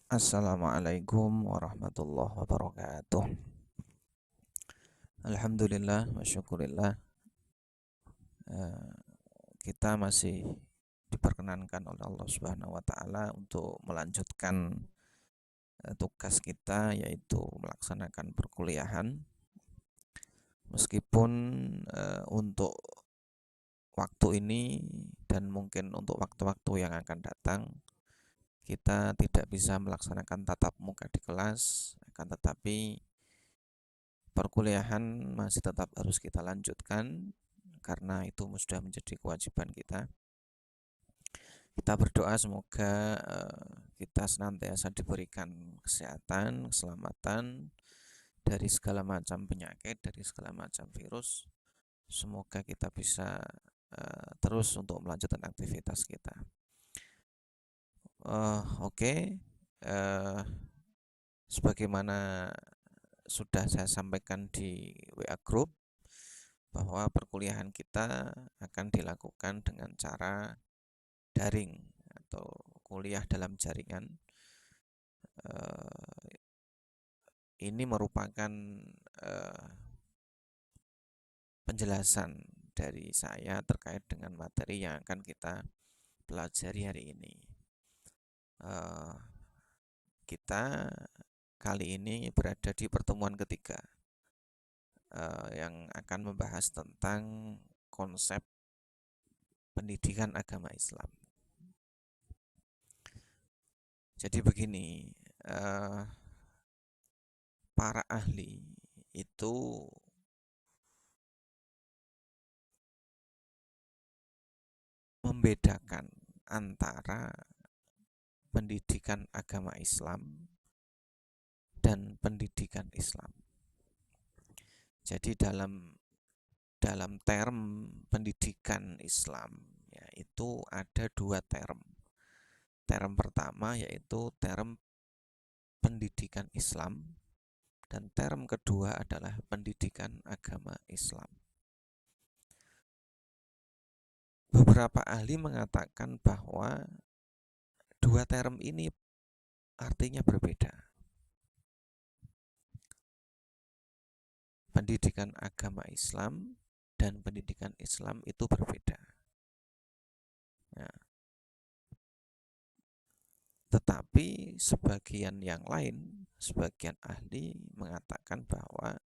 Assalamualaikum warahmatullahi wabarakatuh. Alhamdulillah wa syukurillah, eh, kita masih diperkenankan oleh Allah Subhanahu wa taala untuk melanjutkan tugas kita, yaitu melaksanakan perkuliahan. Meskipun untuk waktu ini dan mungkin untuk waktu-waktu yang akan datang kita tidak bisa melaksanakan tatap muka di kelas, akan tetapi perkuliahan masih tetap harus kita lanjutkan karena itu sudah menjadi kewajiban kita. Kita berdoa semoga kita senantiasa diberikan kesehatan, keselamatan dari segala macam penyakit, dari segala macam virus. Semoga kita bisa terus untuk melanjutkan aktivitas kita. Oke. Sebagaimana sudah saya sampaikan di WA Group, bahwa perkuliahan kita akan dilakukan dengan cara daring atau kuliah dalam jaringan. Ini merupakan penjelasan dari saya terkait dengan materi yang akan kita pelajari hari ini. Kita kali ini berada di pertemuan ketiga yang akan membahas tentang konsep pendidikan agama Islam. Jadi begini, para ahli itu membedakan antara pendidikan agama Islam dan pendidikan Islam. Jadi dalam term pendidikan Islam, yaitu ada dua term. Term pertama yaitu term pendidikan Islam, dan term kedua adalah pendidikan agama Islam. Beberapa ahli mengatakan bahwa dua term ini artinya berbeda. Pendidikan agama Islam dan pendidikan Islam itu berbeda. Nah, tetapi sebagian yang lain, sebagian ahli mengatakan bahwa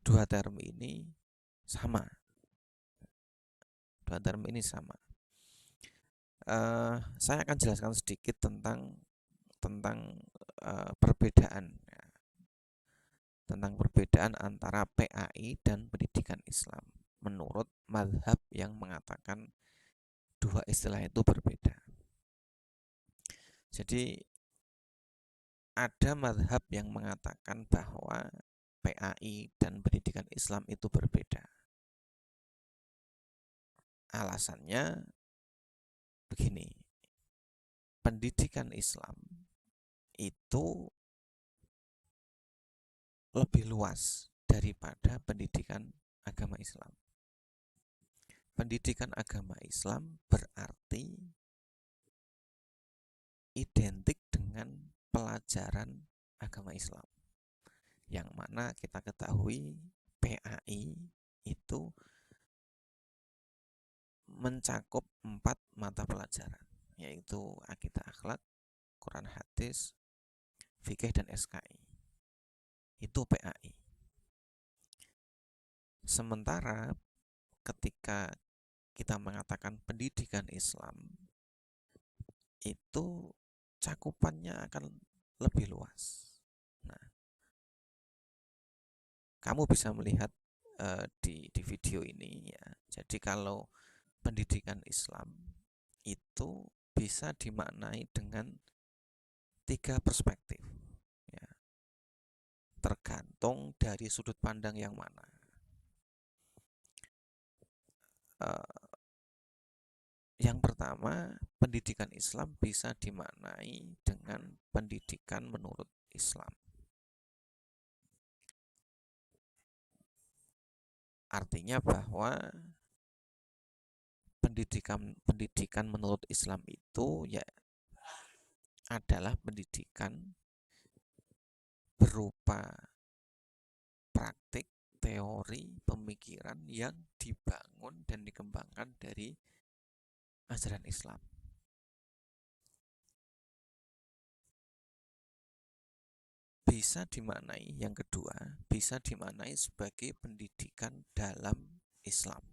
dua term ini sama. Dua term ini sama. Saya akan jelaskan sedikit tentang perbedaan, tentang perbedaan antara PAI dan pendidikan Islam menurut mazhab yang mengatakan dua istilah itu berbeda. Jadi ada mazhab yang mengatakan bahwa PAI dan pendidikan Islam itu berbeda. Alasannya begini, pendidikan Islam itu lebih luas daripada pendidikan agama Islam. Pendidikan agama Islam berarti identik dengan pelajaran agama Islam, yang mana kita ketahui PAI itu mencakup 4 mata pelajaran, yaitu akidah akhlak, Quran hadis, fikih dan SKI. Itu PAI. Sementara ketika kita mengatakan pendidikan Islam, itu cakupannya akan lebih luas. Nah, kamu bisa melihat di video ini ya. Jadi kalau pendidikan Islam itu bisa dimaknai dengan 3 perspektif, ya, tergantung dari sudut pandang yang mana. Yang pertama, pendidikan Islam bisa dimaknai dengan pendidikan menurut Islam. Artinya bahwa pendidikan menurut Islam itu ya adalah pendidikan berupa praktik, teori, pemikiran yang dibangun dan dikembangkan dari ajaran Islam. Bisa dimaknai, yang kedua, bisa dimaknai sebagai pendidikan dalam Islam.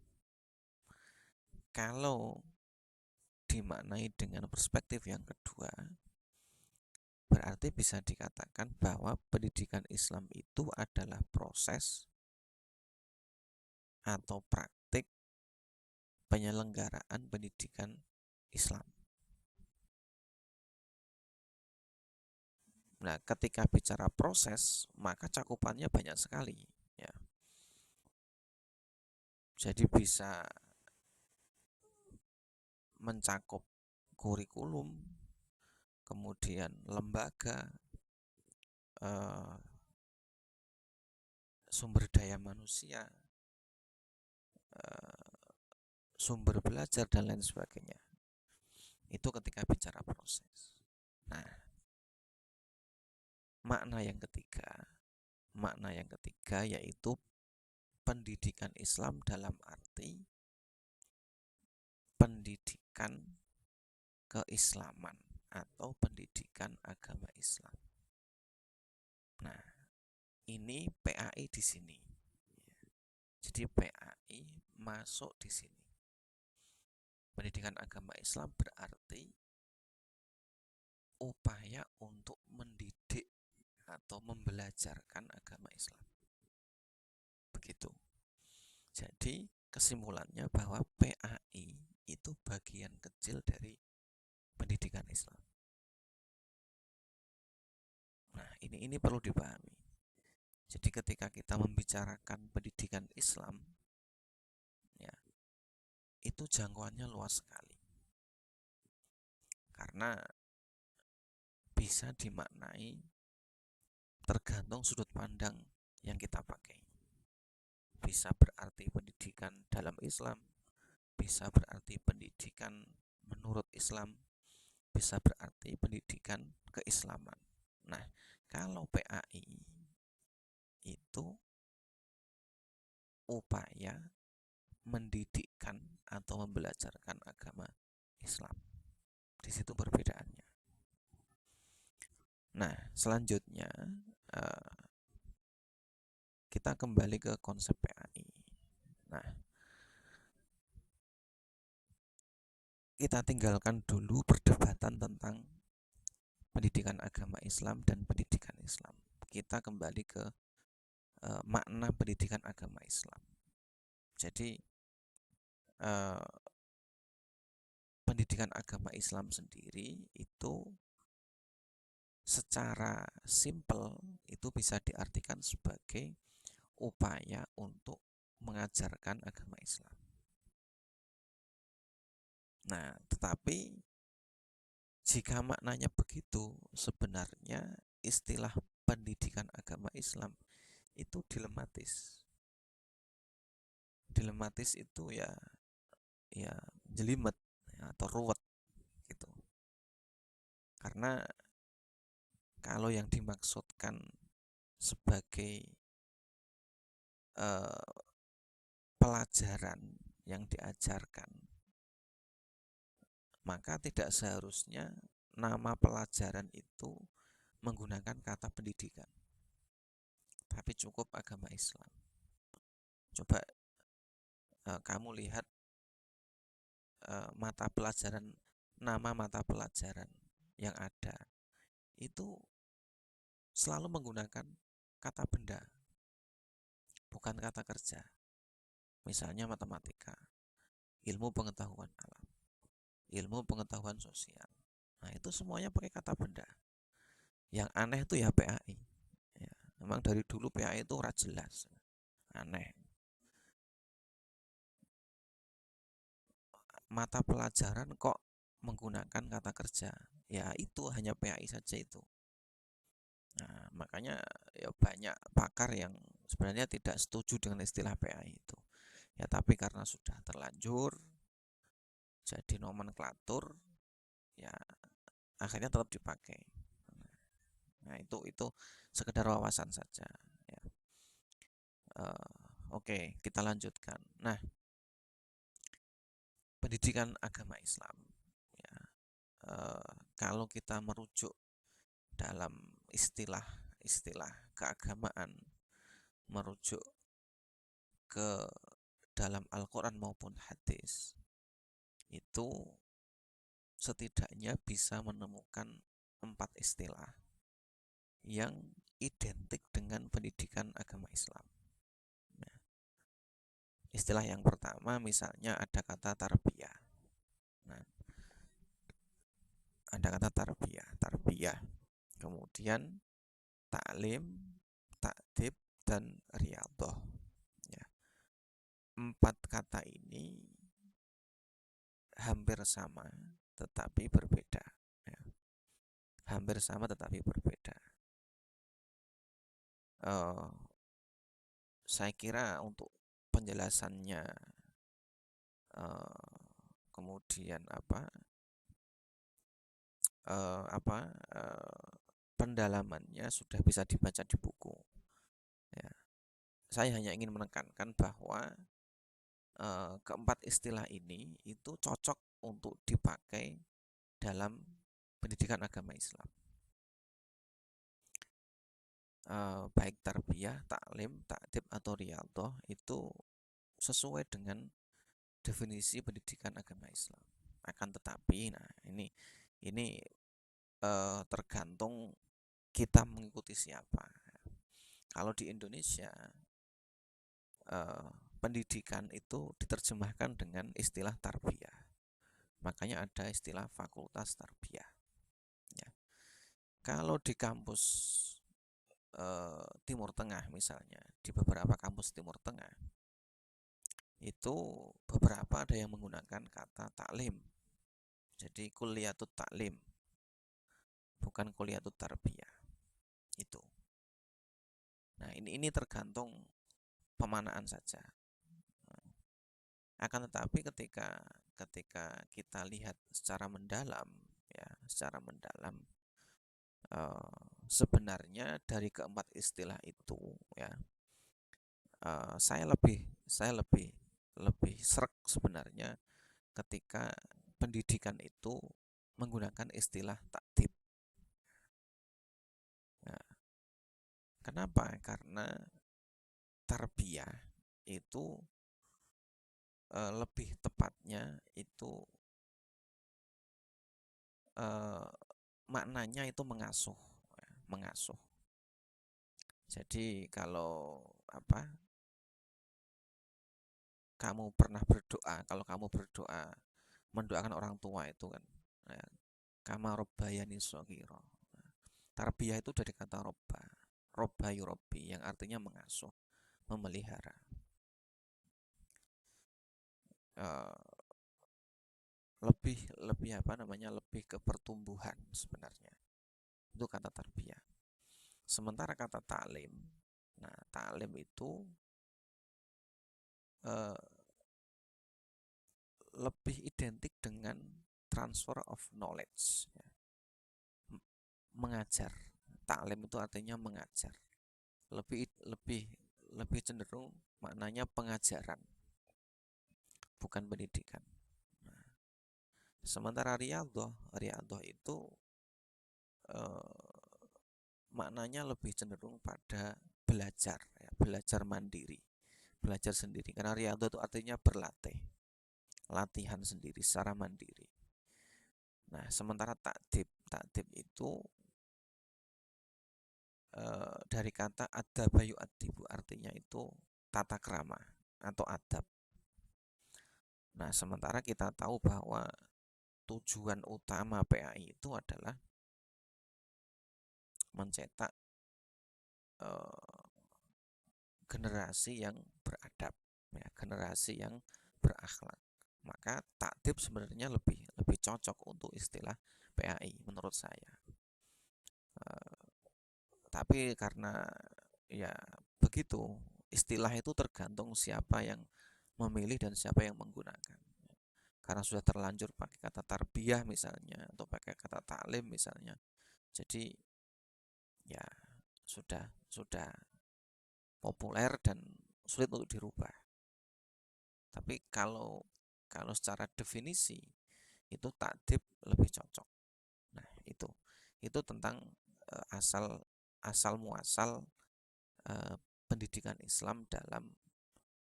Kalau dimaknai dengan perspektif yang kedua, berarti bisa dikatakan bahwa pendidikan Islam itu adalah proses atau praktik penyelenggaraan pendidikan Islam. Nah, ketika bicara proses, maka cakupannya banyak sekali, ya. Jadi bisa mencakup kurikulum, kemudian lembaga, sumber daya manusia, sumber belajar, dan lain sebagainya. Itu ketika bicara proses. Nah, makna yang ketiga yaitu pendidikan Islam dalam arti pendidikan keislaman atau pendidikan agama Islam. Nah, ini PAI di sini. Jadi PAI masuk di sini. Pendidikan agama Islam berarti upaya untuk mendidik atau membelajarkan agama Islam. Begitu. Jadi kesimpulannya bahwa PAI itu bagian kecil dari pendidikan Islam. Nah, ini perlu dipahami. Jadi ketika kita membicarakan pendidikan Islam, ya, itu jangkauannya luas sekali. Karena bisa dimaknai tergantung sudut pandang yang kita pakai. Bisa berarti pendidikan dalam Islam, bisa berarti pendidikan menurut Islam, bisa berarti pendidikan keislaman. Nah, kalau PAI itu upaya mendidikkan atau membelajarkan agama Islam. Di situ perbedaannya. Nah, selanjutnya kita kembali ke konsep PAI. Nah, kita tinggalkan dulu perdebatan tentang pendidikan agama Islam dan pendidikan Islam. Kita kembali ke makna pendidikan agama Islam. Jadi pendidikan agama Islam sendiri itu secara simpel itu bisa diartikan sebagai upaya untuk mengajarkan agama Islam. Nah, tetapi jika maknanya begitu, sebenarnya istilah pendidikan agama Islam itu dilematis. Dilematis itu ya jelimet atau ruwet gitu. Karena kalau yang dimaksudkan sebagai pelajaran yang diajarkan, maka tidak seharusnya nama pelajaran itu menggunakan kata pendidikan, tapi cukup agama Islam. Coba kamu lihat mata pelajaran, nama mata pelajaran yang ada itu selalu menggunakan kata benda, bukan kata kerja. Misalnya matematika, ilmu pengetahuan alam, ilmu pengetahuan sosial. Nah, itu semuanya pakai kata benda. Yang aneh itu ya PAI. Ya, memang dari dulu PAI itu ora jelas, aneh. Mata pelajaran kok menggunakan kata kerja? Ya itu hanya PAI saja itu. Nah, makanya ya banyak pakar yang sebenarnya tidak setuju dengan istilah PAI itu. Ya tapi karena sudah terlanjur jadi nomenklatur, ya akhirnya tetap dipakai. Nah, itu sekedar wawasan saja ya. Oke, kita lanjutkan. Nah, pendidikan agama Islam ya, kalau kita merujuk dalam istilah keagamaan, merujuk ke dalam Al-Quran maupun hadis, itu setidaknya bisa menemukan 4 istilah yang identik dengan pendidikan agama Islam. Nah, istilah yang pertama misalnya ada kata tarbiyah. Nah, ada kata tarbiyah. Kemudian taklim, takdib, dan riyadhah. Ya. 4 kata ini hampir sama tetapi berbeda. Ya. Hampir sama tetapi berbeda. Saya kira untuk penjelasannya, kemudian pendalamannya sudah bisa dibaca di buku. Ya. Saya hanya ingin menekankan bahwa keempat istilah ini itu cocok untuk dipakai dalam pendidikan agama Islam. Baik tarbiyah, taklim, takdib atau riyadhah itu sesuai dengan definisi pendidikan agama Islam. Akan tetapi, nah ini tergantung kita mengikuti siapa. Kalau di Indonesia pendidikan itu diterjemahkan dengan istilah tarbiyah. Makanya ada istilah fakultas tarbiyah. Ya. Kalau di kampus Timur Tengah misalnya, di beberapa kampus Timur Tengah itu beberapa ada yang menggunakan kata taklim. Jadi kuliatut taklim, bukan kuliatut tarbiyah. Itu. Nah, ini tergantung pemanaan saja. Akan tetapi ketika kita lihat secara mendalam ya, sebenarnya dari keempat istilah itu ya, saya lebih sreg sebenarnya ketika pendidikan itu menggunakan istilah takdib. Nah, kenapa? Karena tarbiyah itu lebih tepatnya itu maknanya itu mengasuh. Jadi kalau kamu pernah berdoa, kalau kamu berdoa mendoakan orang tua itu kan, kama robbayani shaghira. Tarbiyah itu dari kata robba yurabbi yang artinya mengasuh, memelihara. Lebih ke pertumbuhan sebenarnya. Itu kata tarbiyah. Sementara kata taklim, nah taklim itu lebih identik dengan transfer of knowledge ya. Mengajar. Taklim itu artinya mengajar. Lebih cenderung maknanya pengajaran, bukan pendidikan. Nah, sementara riyadhah itu maknanya lebih cenderung pada belajar ya, belajar mandiri, belajar sendiri. Karena riyadhah itu artinya berlatih, latihan sendiri secara mandiri. Nah, sementara takdib itu dari kata adabayu adibu, artinya itu tata krama atau adab. Nah, sementara kita tahu bahwa tujuan utama PAI itu adalah mencetak generasi yang beradab, ya, generasi yang berakhlak. Maka takdib sebenarnya lebih cocok untuk istilah PAI menurut saya. Tapi karena ya begitu, istilah itu tergantung siapa yang memilih dan siapa yang menggunakan. karena sudah terlanjur pakai kata tarbiyah misalnya atau pakai kata taklim misalnya. Jadi ya sudah populer dan sulit untuk dirubah. Tapi kalau kalau secara definisi itu takdib lebih cocok. Nah, itu tentang asal muasal pendidikan Islam dalam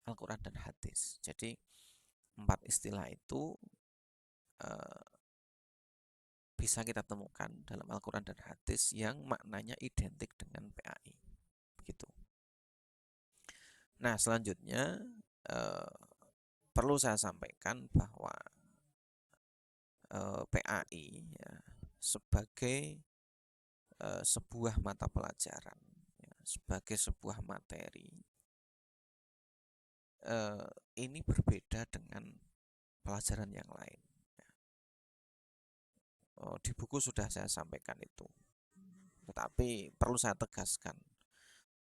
Al-Quran dan hadis. Jadi 4 istilah itu bisa kita temukan dalam Al-Quran dan hadis yang maknanya identik dengan PAI. Begitu. Nah, selanjutnya perlu saya sampaikan bahwa PAI ya, sebagai sebuah mata pelajaran, ya, sebagai sebuah materi, ini berbeda dengan pelajaran yang lain. Di buku sudah saya sampaikan itu, tetapi perlu saya tegaskan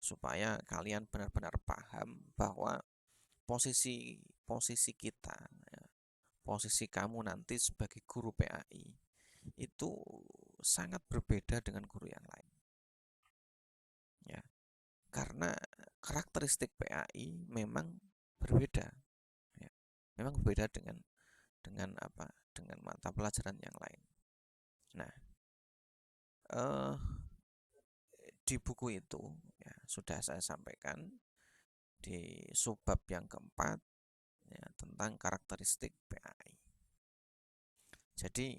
supaya kalian benar-benar paham bahwa posisi kita, ya, posisi kamu nanti sebagai guru PAI itu sangat berbeda dengan guru yang lain. Ya, karena karakteristik PAI memang berbeda, ya, memang berbeda dengan mata pelajaran yang lain. Nah, di buku itu ya, sudah saya sampaikan di subbab yang keempat ya, tentang karakteristik PAI. Jadi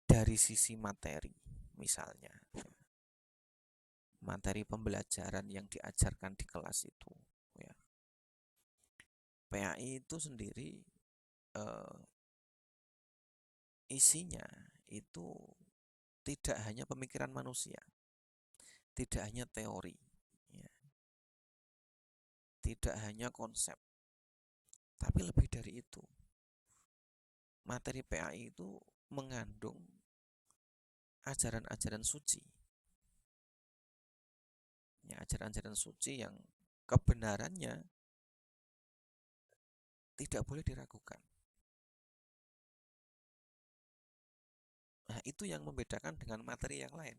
dari sisi materi misalnya, ya, materi pembelajaran yang diajarkan di kelas itu, ya, PAI itu sendiri isinya itu tidak hanya pemikiran manusia, tidak hanya teori, ya, tidak hanya konsep, tapi lebih dari itu. Materi PAI itu mengandung ajaran-ajaran suci, ya, ajaran-ajaran suci yang kebenarannya tidak boleh diragukan. Nah, itu yang membedakan dengan materi yang lain.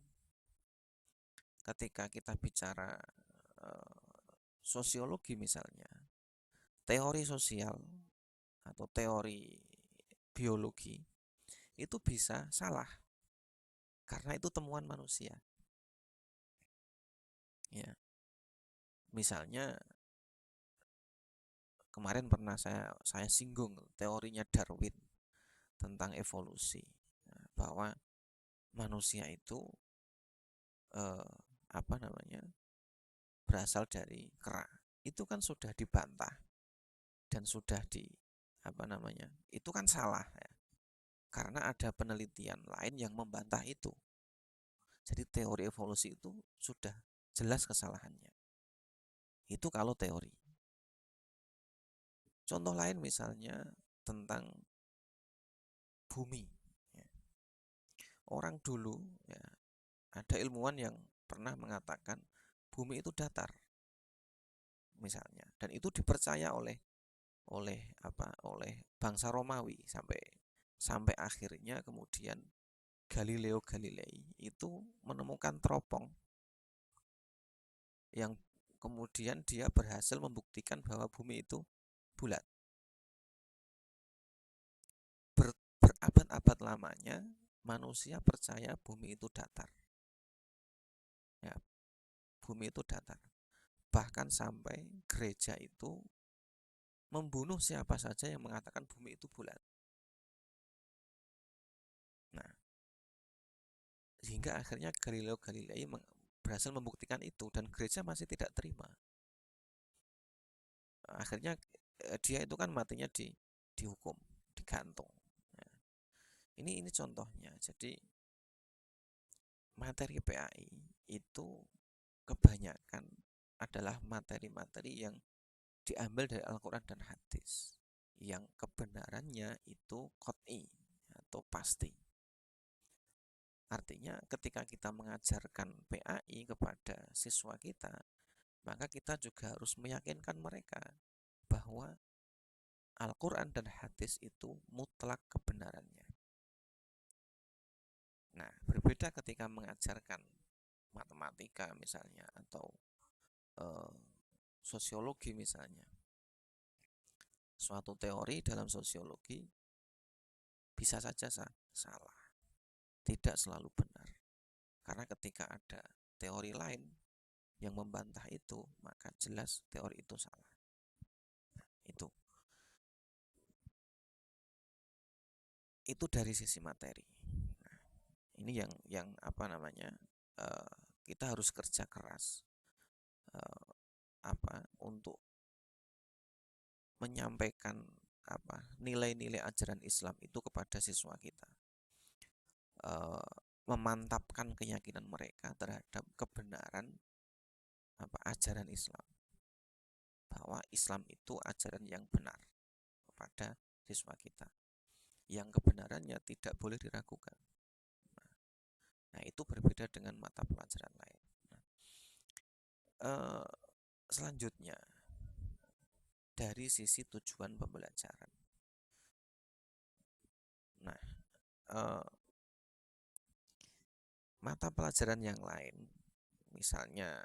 Ketika kita bicara sosiologi misalnya, teori sosial atau teori biologi itu bisa salah karena itu temuan manusia. Ya, misalnya kemarin pernah saya singgung teorinya Darwin tentang evolusi, bahwa manusia itu berasal dari kera. Itu kan sudah dibantah dan sudah itu kan salah ya. Karena ada penelitian lain yang membantah itu. Jadi teori evolusi itu sudah jelas kesalahannya. Itu kalau teori. Contoh lain misalnya tentang bumi. Ya. Orang dulu ya, ada ilmuwan yang pernah mengatakan bumi itu datar, misalnya, dan itu dipercaya oleh bangsa Romawi sampai akhirnya kemudian Galileo Galilei itu menemukan teropong yang kemudian dia berhasil membuktikan bahwa bumi itu bulat. Berabad-abad lamanya manusia percaya bumi itu datar. Ya, bumi itu datar. Bahkan sampai gereja itu membunuh siapa saja yang mengatakan bumi itu bulat. Nah, hingga akhirnya Galileo Galilei berhasil membuktikan itu dan gereja masih tidak terima. Akhirnya dia itu kan matinya dihukum, digantung. Nah, ini contohnya. Jadi materi PAI itu kebanyakan adalah materi-materi yang diambil dari Al-Quran dan hadis, yang kebenarannya itu qat'i atau pasti. Artinya ketika kita mengajarkan PAI kepada siswa kita, maka kita juga harus meyakinkan mereka bahwa Al-Quran dan hadis itu mutlak kebenarannya. Nah, berbeda ketika mengajarkan matematika misalnya atau eh, sosiologi misalnya. Suatu teori dalam sosiologi bisa saja salah, tidak selalu benar. Karena ketika ada teori lain yang membantah itu, maka jelas teori itu salah. Itu dari sisi materi. Nah, ini yang apa namanya? eh, kita harus kerja keras untuk menyampaikan nilai-nilai ajaran Islam itu kepada siswa kita, memantapkan keyakinan mereka terhadap kebenaran ajaran Islam, bahwa Islam itu ajaran yang benar kepada siswa kita, yang kebenarannya tidak boleh diragukan. Nah, itu berbeda dengan mata pelajaran lain. Selanjutnya, dari sisi tujuan pembelajaran. Nah, mata pelajaran yang lain, misalnya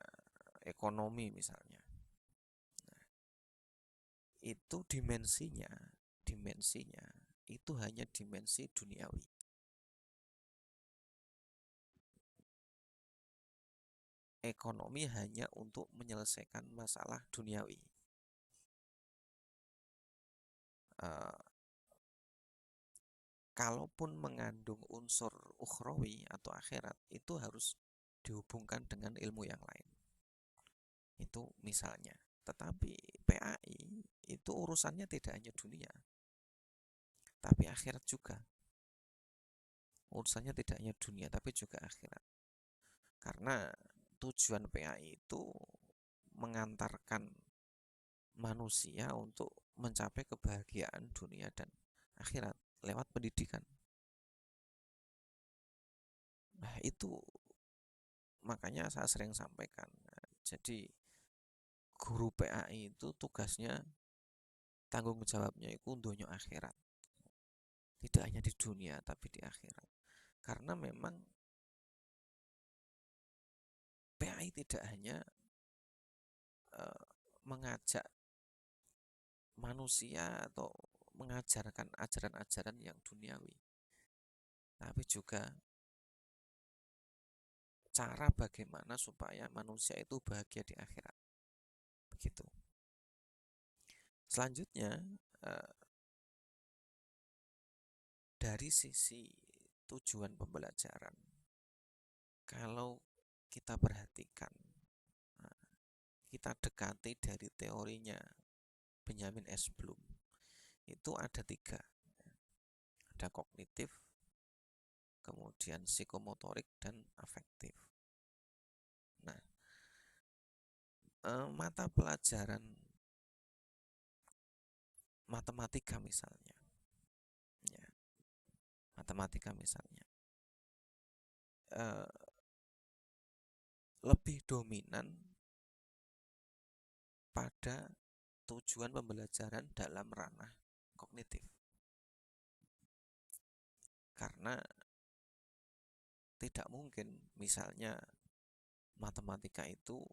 ekonomi misalnya, nah, itu dimensinya itu hanya dimensi duniawi. Ekonomi hanya untuk menyelesaikan masalah duniawi. Kalaupun mengandung unsur ukhrawi atau akhirat, itu harus dihubungkan dengan ilmu yang lain. Itu misalnya. Tetapi PAI itu urusannya tidak hanya dunia, tapi akhirat juga. Urusannya tidak hanya dunia, tapi juga akhirat. Karena tujuan PAI itu mengantarkan manusia untuk mencapai kebahagiaan dunia dan akhirat lewat pendidikan. Nah, itu makanya saya sering sampaikan. Jadi guru PAI itu tugasnya, tanggung jawabnya itu dunia akhirat. Tidak hanya di dunia tapi di akhirat. Karena memang PAI tidak hanya mengajak manusia atau mengajarkan ajaran-ajaran yang duniawi, tapi juga cara bagaimana supaya manusia itu bahagia di akhirat. Begitu. Selanjutnya, dari sisi tujuan pembelajaran, kalau kita perhatikan, kita dekati dari teorinya Benjamin S. Bloom, itu ada 3. Ada kognitif, kemudian psikomotorik, dan afektif. Nah, mata pelajaran matematika misalnya, ya, lebih dominan pada tujuan pembelajaran dalam ranah kognitif. Karena tidak mungkin misalnya matematika itu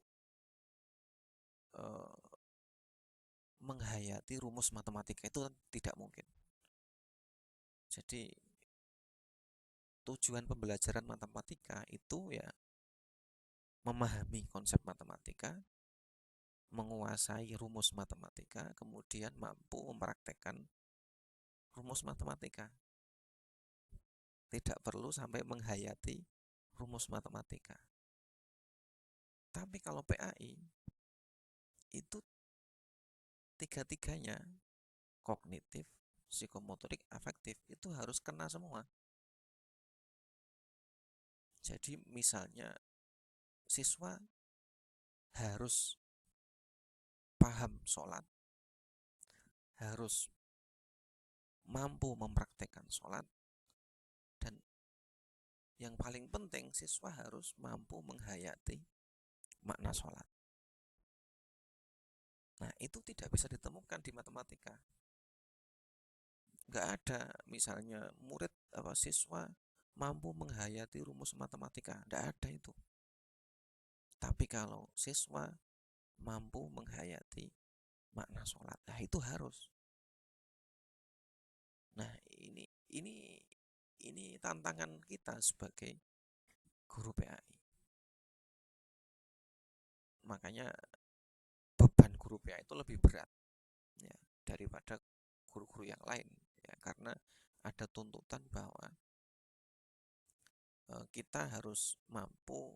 menghayati rumus matematika, itu tidak mungkin. Jadi tujuan pembelajaran matematika itu ya memahami konsep matematika, menguasai rumus matematika, kemudian mampu mempraktekkan rumus matematika. Tidak perlu sampai menghayati rumus matematika. Tapi kalau PAI itu 3-tiganya, kognitif, psikomotorik, afektif, itu harus kena semua. Jadi misalnya siswa harus paham sholat, harus mampu mempraktekkan sholat, dan yang paling penting siswa harus mampu menghayati makna sholat. Nah, itu tidak bisa ditemukan di matematika. nggak ada misalnya murid siswa mampu menghayati rumus matematika, nggak ada itu. Tapi kalau siswa mampu menghayati makna sholat, nah itu harus. Nah ini ini tantangan kita sebagai guru PAI. Makanya beban guru PAI itu lebih berat ya daripada guru-guru yang lain ya, karena ada tuntutan bahwa kita harus mampu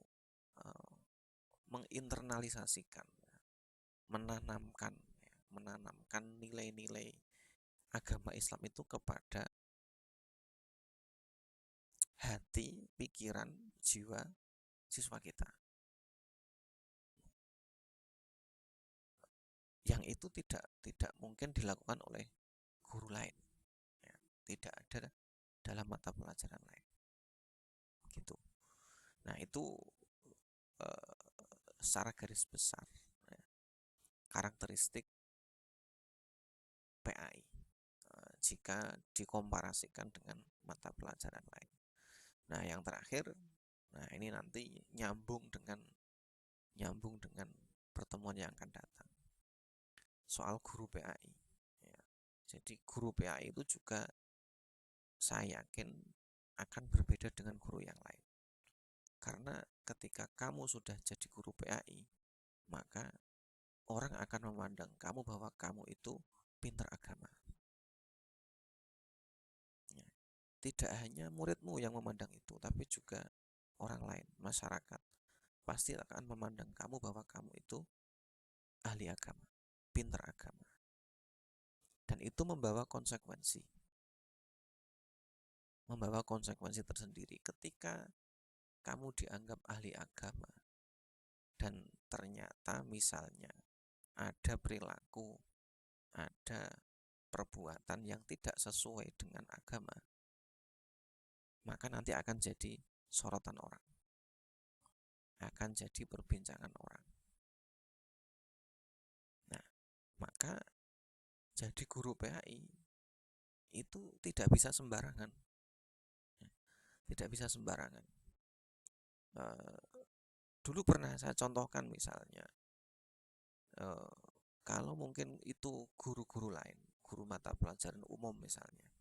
menginternalisasikan, menanamkan nilai-nilai agama Islam itu kepada hati, pikiran, jiwa siswa kita. Yang itu tidak mungkin dilakukan oleh guru lain. Ya, tidak ada dalam mata pelajaran lain. Gitu. Nah, itu secara garis besar ya, karakteristik PAI jika dikomparasikan dengan mata pelajaran lain. Nah, yang terakhir, nah ini nanti nyambung dengan pertemuan yang akan datang. Soal guru PAI. Ya. Jadi guru PAI itu juga saya yakin akan berbeda dengan guru yang lain. Karena ketika kamu sudah jadi guru PAI, maka orang akan memandang kamu bahwa kamu itu pintar agama. Ya. Tidak hanya muridmu yang memandang itu, tapi juga orang lain, masyarakat. Pasti akan memandang kamu bahwa kamu itu ahli agama, pintar agama. Dan itu membawa konsekuensi tersendiri ketika kamu dianggap ahli agama dan ternyata misalnya ada perilaku, ada perbuatan yang tidak sesuai dengan agama, maka nanti akan jadi sorotan orang, akan jadi perbincangan orang. Nah, maka jadi guru PAI itu tidak bisa sembarangan. Tidak bisa sembarangan. Dulu pernah saya contohkan misalnya, kalau mungkin itu guru-guru lain, guru mata pelajaran umum misalnya,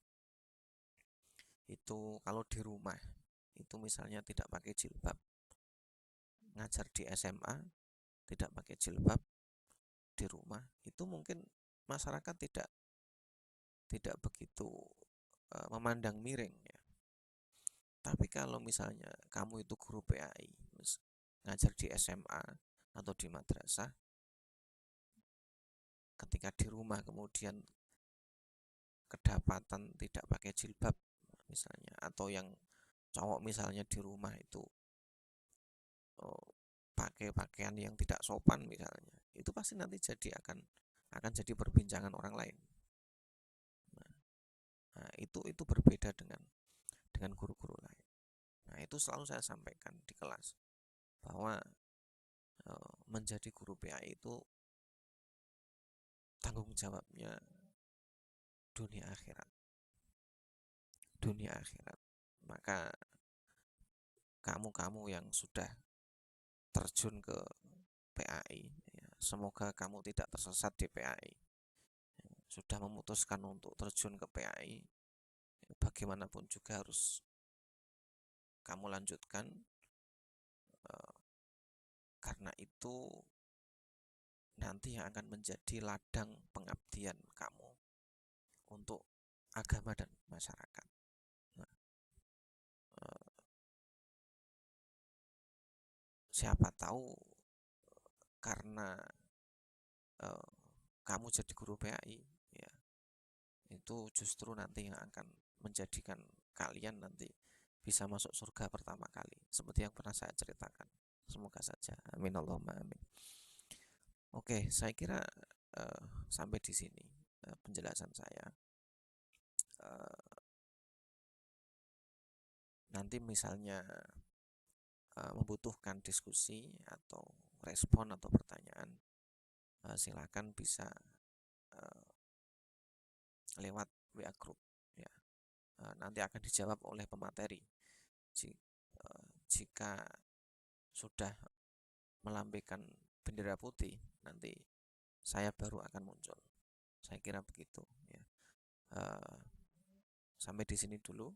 itu kalau di rumah itu misalnya tidak pakai jilbab, ngajar di SMA tidak pakai jilbab di rumah, itu mungkin masyarakat tidak begitu memandang miring ya. Tapi kalau misalnya kamu itu guru PAI, ngajar di SMA atau di madrasah, ketika di rumah kemudian kedapatan tidak pakai jilbab misalnya, atau yang cowok misalnya di rumah itu pakai pakaian yang tidak sopan misalnya, itu pasti nanti akan jadi perbincangan orang lain. Nah, itu berbeda dengan guru-guru lain. Nah, itu selalu saya sampaikan di kelas bahwa menjadi guru PAI itu tanggung jawabnya dunia akhirat. Maka kamu yang sudah terjun ke PAI ya, semoga kamu tidak tersesat di PAI. Sudah memutuskan untuk terjun ke PAI, bagaimanapun juga harus kamu lanjutkan, karena itu nanti yang akan menjadi ladang pengabdian kamu untuk agama dan masyarakat. Nah, siapa tahu karena kamu jadi guru PAI ya, itu justru nanti yang akan menjadikan kalian nanti bisa masuk surga pertama kali, seperti yang pernah saya ceritakan. Semoga saja, amin Allahumma amin. Oke, saya kira sampai di sini penjelasan saya. Nanti misalnya membutuhkan diskusi atau respon atau pertanyaan, silakan bisa lewat WA group nanti akan dijawab oleh pemateri. Jika sudah melambaikan bendera putih, nanti saya baru akan muncul. Saya kira begitu ya. Sampai di sini dulu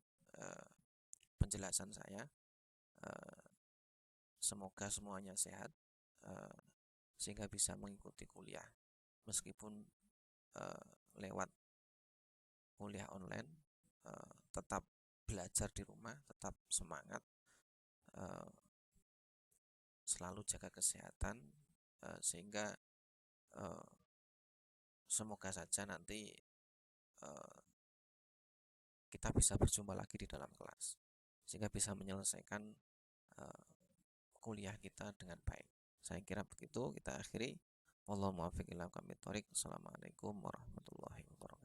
penjelasan saya. Semoga semuanya sehat sehingga bisa mengikuti kuliah meskipun lewat kuliah online. Tetap belajar di rumah, tetap semangat, selalu jaga kesehatan, sehingga semoga saja nanti kita bisa berjumpa lagi di dalam kelas sehingga bisa menyelesaikan kuliah kita dengan baik. Saya kira begitu, kita akhiri. Wallahu muwaffiq ila aqwamit thoriq. Assalamualaikum warahmatullahi wabarakatuh.